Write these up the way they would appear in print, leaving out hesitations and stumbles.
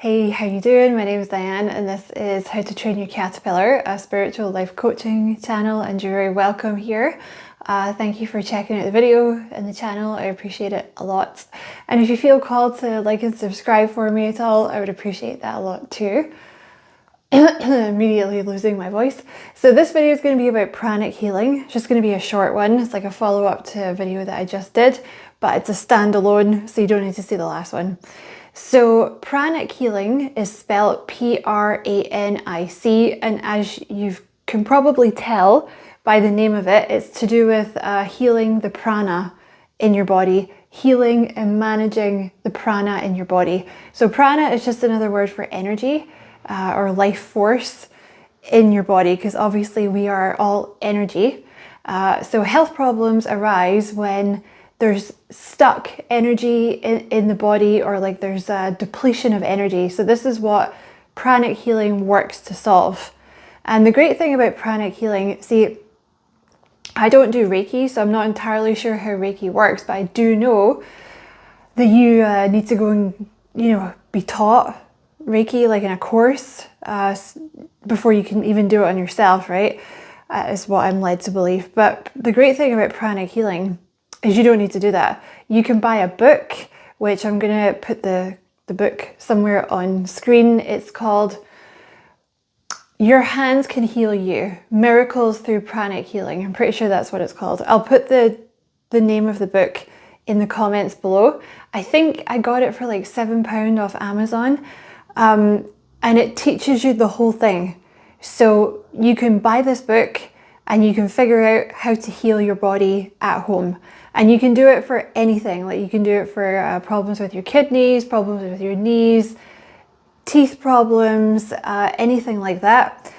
Hey, how you doing? My name is Diane and this is How to Train Your Caterpillar, a spiritual life coaching channel, and you're very welcome here. Thank you for checking out the video and the channel. I appreciate it a lot. And if you feel called to like and subscribe for me at all, I would appreciate that a lot too. Immediately losing my voice. So this video is going to be about pranic healing. It's just going to be a short one. It's like a follow-up to a video that I just did, but it's a standalone, so you don't need to see the last one. So pranic healing is spelled P-R-A-N-I-C, and as you can probably tell by the name of it, it's to do with healing the prana in your body, healing and managing the prana in your body. So prana is just another word for energy or life force in your body, because obviously we are all energy. So health problems arise when there's stuck energy in the body, or like there's a depletion of energy. So this is what pranic healing works to solve. And the great thing about pranic healing, see, I don't do Reiki, so I'm not entirely sure how Reiki works, but I do know that you need to go and, be taught Reiki, like in a course, before you can even do it on yourself, right? Is what I'm led to believe. But the great thing about pranic healing is you don't need to do that. You can buy a book, which I'm going to put the book somewhere on screen. It's called Your Hands Can Heal You, Miracles Through Pranic Healing. I'm pretty sure that's what it's called. I'll put the name of the book in the comments below. I think I got it for like £7 off Amazon. And it teaches you the whole thing. So you can buy this book and you can figure out how to heal your body at home. And you can do it for anything. Like you can do it for problems with your kidneys, problems with your knees, teeth problems, anything like that.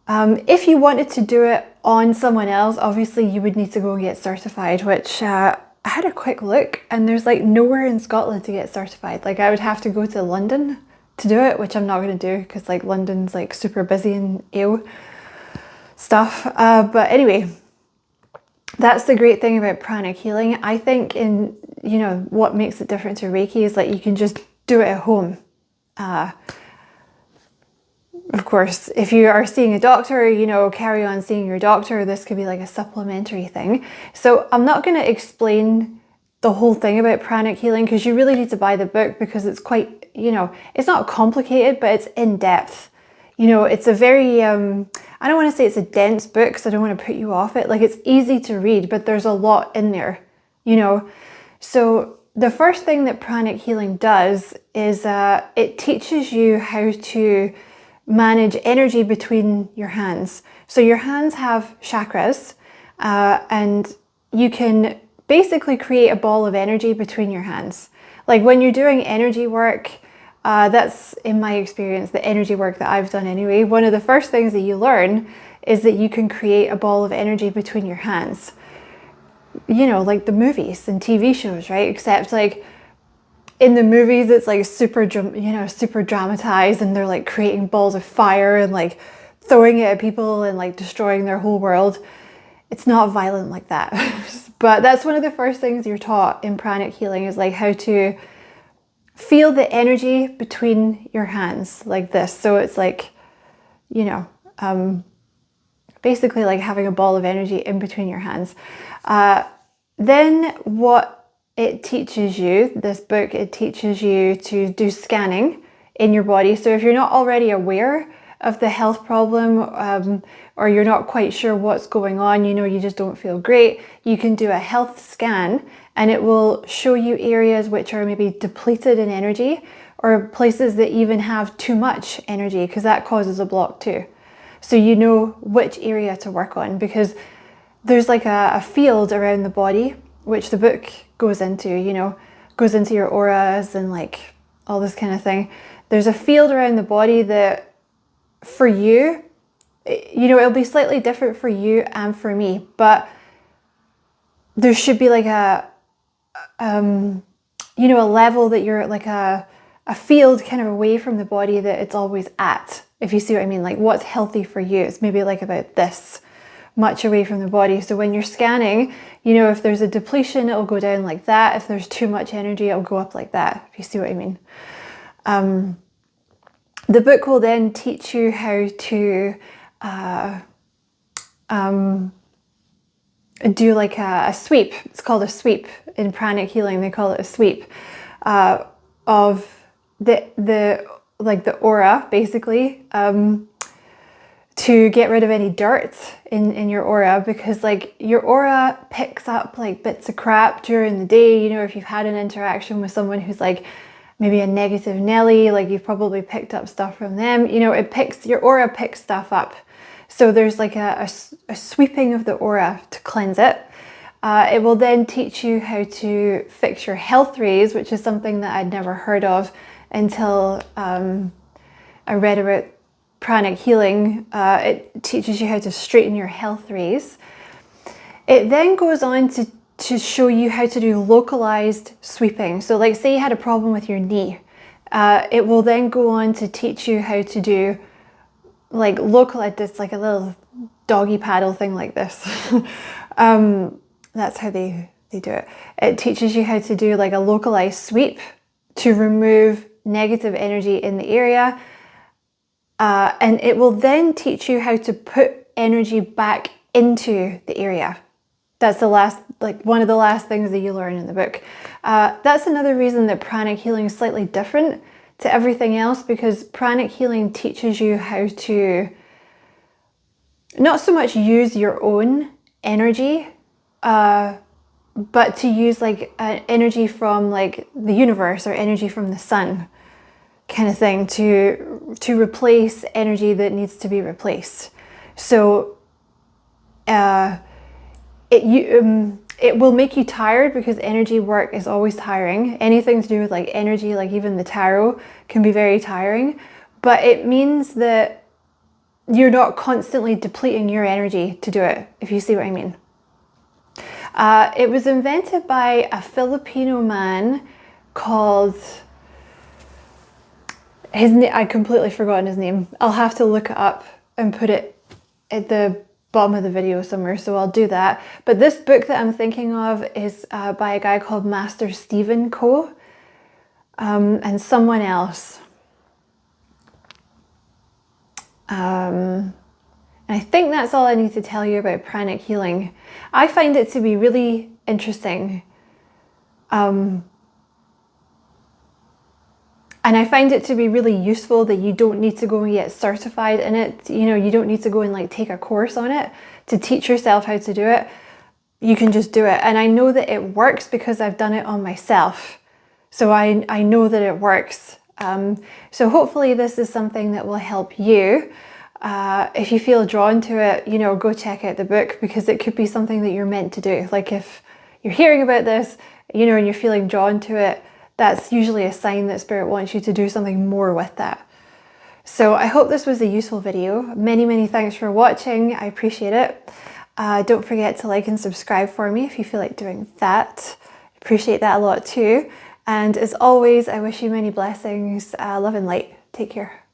If you wanted to do it on someone else, obviously you would need to go and get certified, which I had a quick look and there's like nowhere in Scotland to get certified. Like I would have to go to London to do it, which I'm not going to do because like London's like super busy and ill stuff. But anyway, that's the great thing about pranic healing. I think what makes it different to Reiki is that you can just do it at home. Of course, if you are seeing a doctor, carry on seeing your doctor. This could be like a supplementary thing. So I'm not going to explain the whole thing about pranic healing because you really need to buy the book, because it's quite, it's not complicated, but it's in depth. It's a very, I don't want to say it's a dense book because I don't want to put you off it. Like it's easy to read, but there's a lot in there, So the first thing that pranic healing does is it teaches you how to manage energy between your hands. So your hands have chakras, and you can basically create a ball of energy between your hands. Like when you're doing energy work, that's, in my experience, the energy work that I've done anyway, one of the first things that you learn is that you can create a ball of energy between your hands. Like the movies and TV shows, right? Except like in the movies, it's like super dramatized, and they're like creating balls of fire and like throwing it at people and like destroying their whole world. It's not violent like that. But that's one of the first things you're taught in pranic healing, is like how to feel the energy between your hands like this. So it's like, basically like having a ball of energy in between your hands. Then what it teaches you, this book, it teaches you to do scanning in your body. So if you're not already aware of the health problem, or you're not quite sure what's going on, you just don't feel great, you can do a health scan and it will show you areas which are maybe depleted in energy, or places that even have too much energy, because that causes a block too. So you know which area to work on, because there's like a field around the body, which the book goes into, goes into your auras and like all this kind of thing. There's a field around the body that for you, it'll be slightly different for you and for me, but there should be like a level that you're like a field kind of away from the body that it's always at, if you see what I mean. Like what's healthy for you, it's maybe like about this much away from the body. So when you're scanning, if there's a depletion, it'll go down like that. If there's too much energy, it'll go up like that, if you see what I mean. The book will then teach you how to do like a sweep. It's called a sweep in pranic healing. They call it a sweep of the aura, basically, to get rid of any dirt in your aura, because like your aura picks up like bits of crap during the day. You know, if you've had an interaction with someone who's like maybe a negative Nelly, like you've probably picked up stuff from them. You know, your aura picks stuff up. So there's like a sweeping of the aura to cleanse it. It will then teach you how to fix your health rays, which is something that I'd never heard of until I read about pranic healing. It teaches you how to straighten your health rays. It then goes on to show you how to do localized sweeping. So like say you had a problem with your knee. It will then go on to teach you how to do like localized, it's like a little doggy paddle thing like this. That's how they do it. It teaches you how to do like a localized sweep to remove negative energy in the area. And it will then teach you how to put energy back into the area. That's one of the last things that you learn in the book. That's another reason that pranic healing is slightly different to everything else, because pranic healing teaches you how to not so much use your own energy, but to use like energy from like the universe or energy from the sun kind of thing to replace energy that needs to be replaced. So it will make you tired, because energy work is always tiring. Anything to do with like energy, like even the tarot, can be very tiring. But it means that you're not constantly depleting your energy to do it, if you see what I mean. It was invented by a Filipino man called, I completely forgotten his name. I'll have to look it up and put it at the bottom of the video somewhere, so I'll do that. But this book that I'm thinking of is by a guy called Master Stephen Co. And someone else. And I think that's all I need to tell you about pranic healing. I find it to be really interesting. And I find it to be really useful that you don't need to go and get certified in it. You know, you don't need to go and like take a course on it to teach yourself how to do it. You can just do it. And I know that it works because I've done it on myself. So I know that it works. So hopefully this is something that will help you. If you feel drawn to it, you know, go check out the book, because it could be something that you're meant to do. Like if you're hearing about this, you know, and you're feeling drawn to it, that's usually a sign that Spirit wants you to do something more with that. So I hope this was a useful video. Many, many thanks for watching. I appreciate it. Don't forget to like and subscribe for me if you feel like doing that. Appreciate that a lot too. And as always, I wish you many blessings, love and light. Take care.